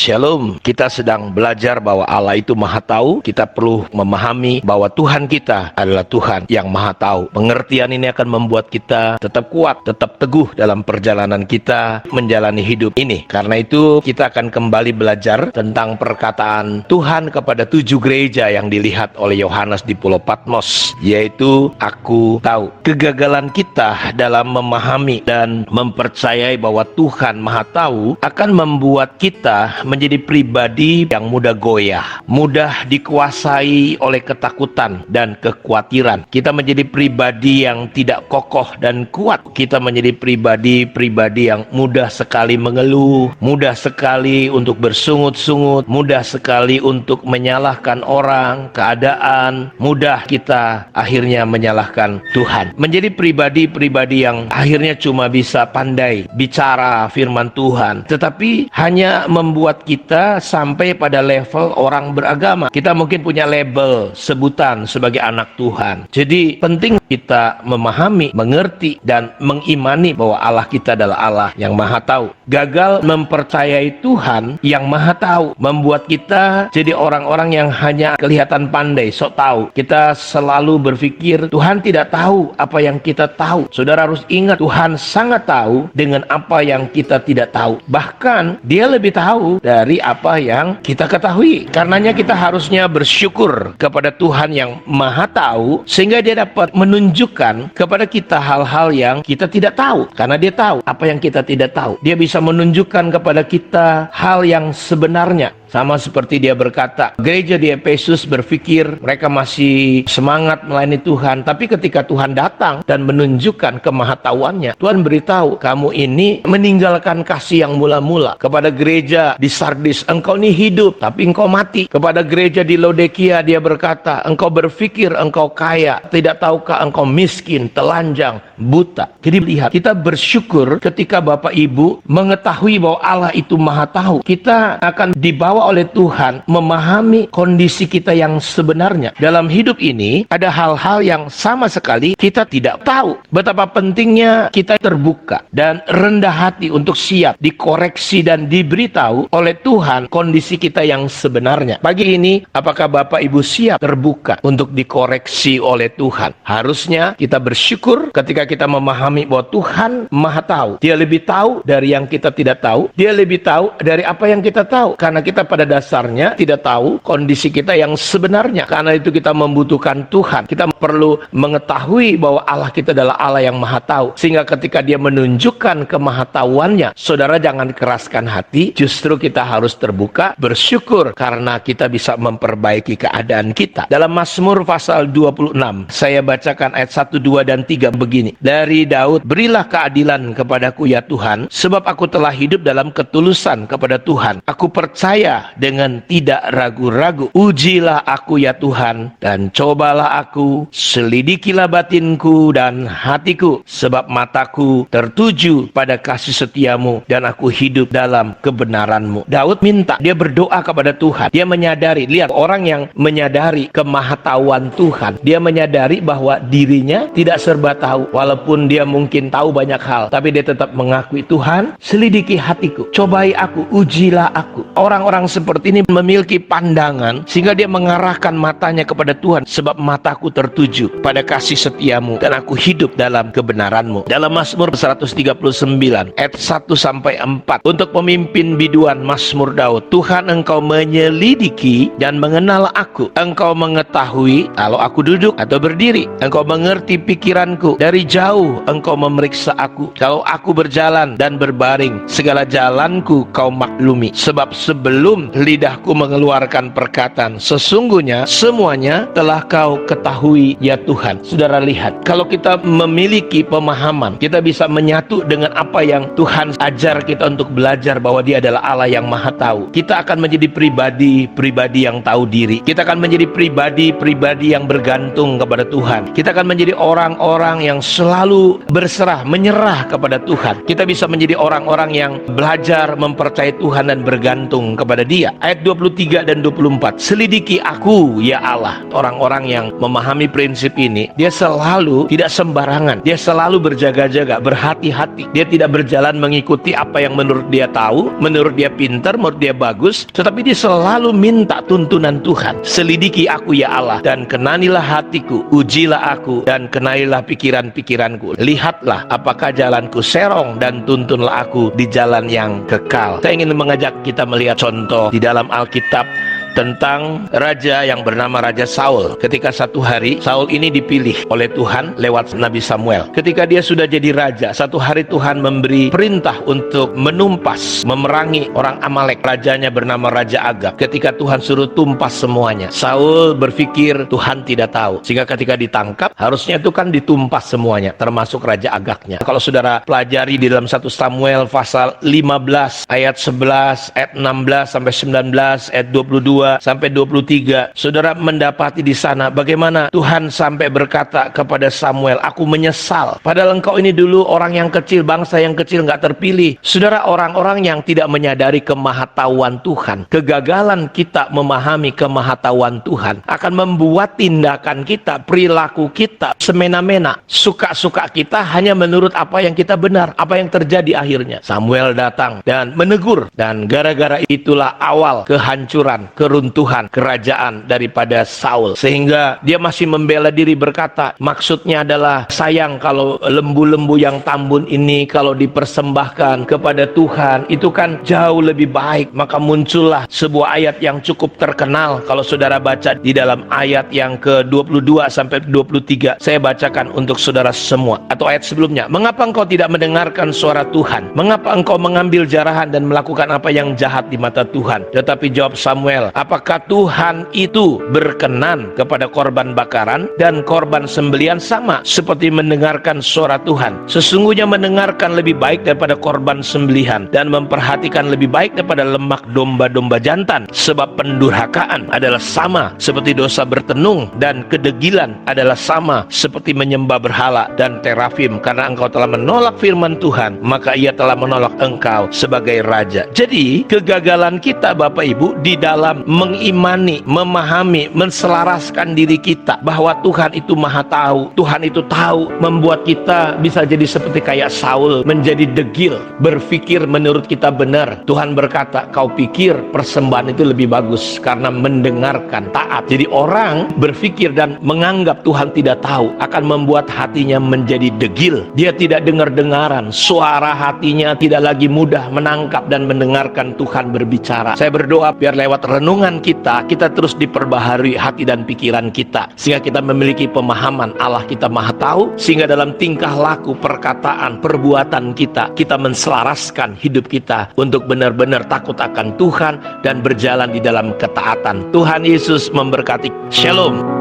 Shalom, kita sedang belajar bahwa Allah itu Maha Tahu. Kita perlu memahami bahwa Tuhan kita adalah Tuhan yang Maha Tahu. Pengertian ini akan membuat kita tetap kuat, tetap teguh dalam perjalanan kita menjalani hidup ini. Karena itu kita akan kembali belajar tentang perkataan Tuhan kepada 7 gereja yang dilihat oleh Yohanes di Pulau Patmos, yaitu aku tahu. Kegagalan kita dalam memahami dan mempercayai bahwa Tuhan Maha Tahu akan membuat kita menjadi pribadi yang mudah goyah, mudah dikuasai oleh ketakutan dan kekhawatiran. Kita menjadi pribadi yang tidak kokoh dan kuat. Kita menjadi pribadi yang mudah sekali mengeluh, mudah sekali untuk bersungut-sungut, mudah sekali untuk menyalahkan orang, keadaan, mudah kita akhirnya menyalahkan Tuhan. Menjadi pribadi yang akhirnya cuma bisa pandai bicara firman Tuhan, tetapi hanya membuat kita sampai pada level orang beragama. Kita mungkin punya label, sebutan sebagai anak Tuhan. Jadi penting kita memahami, mengerti, dan mengimani bahwa Allah kita adalah Allah yang Maha Tahu. Gagal mempercayai Tuhan yang Maha Tahu membuat kita jadi orang-orang yang hanya kelihatan pandai, sok tahu. Kita selalu berpikir Tuhan tidak tahu apa yang kita tahu. Saudara harus ingat, Tuhan sangat tahu dengan apa yang kita tidak tahu. Bahkan Dia lebih tahu dari apa yang kita ketahui. Karenanya kita harusnya bersyukur kepada Tuhan yang Maha Tahu, sehingga Dia dapat menunjukkan kepada kita hal-hal yang kita tidak tahu. Karena Dia tahu apa yang kita tidak tahu. Dia bisa menunjukkan kepada kita hal yang sebenarnya. Sama seperti Dia berkata, gereja di Efesus berpikir mereka masih semangat melayani Tuhan, tapi ketika Tuhan datang dan menunjukkan kemahatauannya, Tuhan beritahu, kamu ini meninggalkan kasih yang mula-mula. Kepada gereja di Sardis, engkau ini hidup, tapi engkau mati. Kepada gereja di Laodikia, Dia berkata, engkau berpikir engkau kaya, tidak tahukah engkau miskin, telanjang, buta. Jadi lihat, kita bersyukur ketika Bapak Ibu mengetahui bahwa Allah itu Maha Tahu. Kita akan dibawa oleh Tuhan memahami kondisi kita yang sebenarnya. Dalam hidup ini ada hal-hal yang sama sekali kita tidak tahu. Betapa pentingnya kita terbuka dan rendah hati untuk siap dikoreksi dan diberitahu oleh Tuhan kondisi kita yang sebenarnya. Pagi ini, apakah Bapak Ibu siap terbuka untuk dikoreksi oleh Tuhan? Harusnya kita bersyukur ketika kita memahami bahwa Tuhan Maha Tahu. Dia lebih tahu dari yang kita tidak tahu. Dia lebih tahu dari apa yang kita tahu. Karena kita pada dasarnya tidak tahu kondisi kita yang sebenarnya. Karena itu kita membutuhkan Tuhan. Kita perlu mengetahui bahwa Allah kita adalah Allah yang Maha Tahu. Sehingga ketika Dia menunjukkan kemahatauannya, saudara jangan keraskan hati. Justru kita harus terbuka, bersyukur karena kita bisa memperbaiki keadaan kita. Dalam Mazmur pasal 26, saya bacakan ayat 1, 2, dan 3 begini. Dari Daud, berilah keadilan kepadaku ya Tuhan, sebab aku telah hidup dalam ketulusan kepada Tuhan. Aku percaya dengan tidak ragu-ragu. Ujilah aku ya Tuhan, dan cobalah aku, selidikilah batinku dan hatiku, sebab mataku tertuju pada kasih setiamu, dan aku hidup dalam kebenaranmu. Daud minta, dia berdoa kepada Tuhan. Dia menyadari, lihat orang yang menyadari kemahatauan Tuhan. Dia menyadari bahwa dirinya tidak serba tahu. Walaupun dia mungkin tahu banyak hal, tapi dia tetap mengakui, Tuhan, selidiki hatiku, cobai aku, ujilah aku. Orang-orang seperti ini memiliki pandangan sehingga dia mengarahkan matanya kepada Tuhan, sebab mataku tertuju pada kasih setiamu dan aku hidup dalam kebenaranmu. Dalam Mazmur 139 ayat 1-4, untuk pemimpin biduan Mazmur Daud, Tuhan engkau menyelidiki dan mengenal aku. Engkau mengetahui kalau aku duduk atau berdiri. Engkau mengerti pikiranku. Dari jauh engkau memeriksa aku. Kalau aku berjalan dan berbaring, segala jalanku kau maklumi. Sebab sebelum lidahku mengeluarkan perkataan, sesungguhnya semuanya telah kau ketahui ya Tuhan. Saudara lihat, kalau kita memiliki pemahaman, kita bisa menyatu dengan apa yang Tuhan ajar kita untuk belajar bahwa Dia adalah Allah yang Maha Tahu. Kita akan menjadi pribadi yang tahu diri. Kita akan menjadi pribadi yang bergantung kepada Tuhan. Kita akan menjadi orang-orang yang selalu berserah, menyerah kepada Tuhan. Kita bisa menjadi orang-orang yang belajar mempercayai Tuhan dan bergantung kepada Dia. Ayat 23 dan 24, selidiki aku ya Allah. Orang-orang yang memahami prinsip ini, dia selalu tidak sembarangan, dia selalu berjaga-jaga, berhati-hati. Dia tidak berjalan mengikuti apa yang menurut dia tahu, menurut dia pintar, menurut dia bagus, tetapi dia selalu minta tuntunan Tuhan. Selidiki aku ya Allah, dan kenanilah hatiku, ujilah aku, dan kenalilah pikiran-pikiranku. Lihatlah apakah jalanku serong, dan tuntunlah aku di jalan yang kekal. Saya ingin mengajak kita melihat contoh di dalam Alkitab tentang raja yang bernama Raja Saul. Ketika satu hari Saul ini dipilih oleh Tuhan lewat Nabi Samuel. Ketika dia sudah jadi raja, satu hari Tuhan memberi perintah untuk menumpas, memerangi orang Amalek. Rajanya bernama Raja Agag. Ketika Tuhan suruh tumpas semuanya, Saul berpikir Tuhan tidak tahu, sehingga ketika ditangkap harusnya itu kan ditumpas semuanya, termasuk Raja Agagnya. Kalau saudara pelajari di dalam 1 Samuel pasal 15 ayat 11, ayat 16 sampai 19, ayat 22 sampai 23, saudara mendapati di sana bagaimana Tuhan sampai berkata kepada Samuel, aku menyesal, padahal engkau ini dulu orang yang kecil, bangsa yang kecil, nggak terpilih. Saudara, orang-orang yang tidak menyadari kemahatauan Tuhan, kegagalan kita memahami kemahatauan Tuhan akan membuat tindakan kita, perilaku kita semena-mena. Suka-suka kita hanya menurut apa yang kita benar. Apa yang terjadi akhirnya? Samuel datang dan menegur, dan gara-gara itulah awal kehancuran, keruntuhan kerajaan daripada Saul, sehingga dia masih membela diri berkata, maksudnya adalah sayang kalau lembu-lembu yang tambun ini kalau dipersembahkan kepada Tuhan itu kan jauh lebih baik. Maka muncullah sebuah ayat yang cukup terkenal. Kalau saudara baca di dalam ayat yang ke-22 sampai 23, saya bacakan untuk saudara semua, atau ayat sebelumnya. Mengapa engkau tidak mendengarkan suara Tuhan? Mengapa engkau mengambil jarahan dan melakukan apa yang jahat di mata Tuhan? Tetapi jawab Samuel, apakah Tuhan itu berkenan kepada korban bakaran dan korban sembelihan sama seperti mendengarkan suara Tuhan? Sesungguhnya mendengarkan lebih baik daripada korban sembelihan, dan memperhatikan lebih baik daripada lemak domba-domba jantan. Sebab pendurhakaan adalah sama seperti dosa bertenung, dan kedegilan adalah sama seperti menyembah berhala dan terafim. Karena engkau telah menolak firman Tuhan, maka ia telah menolak engkau sebagai raja. Jadi kegagalan kita Bapak Ibu di dalam mengimani, memahami, menselaraskan diri kita bahwa Tuhan itu maha tahu, Tuhan itu tahu, membuat kita bisa jadi seperti kayak Saul, menjadi degil, berpikir menurut kita benar. Tuhan berkata, kau pikir persembahan itu lebih bagus karena mendengarkan, taat. Jadi orang berpikir dan menganggap Tuhan tidak tahu akan membuat hatinya menjadi degil. Dia tidak dengar-dengaran, suara hatinya tidak lagi mudah menangkap dan mendengarkan Tuhan berbicara. Saya berdoa biar lewat renungan kita terus diperbaharui hati dan pikiran kita, sehingga kita memiliki pemahaman Allah kita maha tahu, sehingga dalam tingkah laku, perkataan, perbuatan kita menselaraskan hidup kita untuk benar-benar takut akan Tuhan dan berjalan di dalam ketaatan. Tuhan Yesus memberkati. Shalom.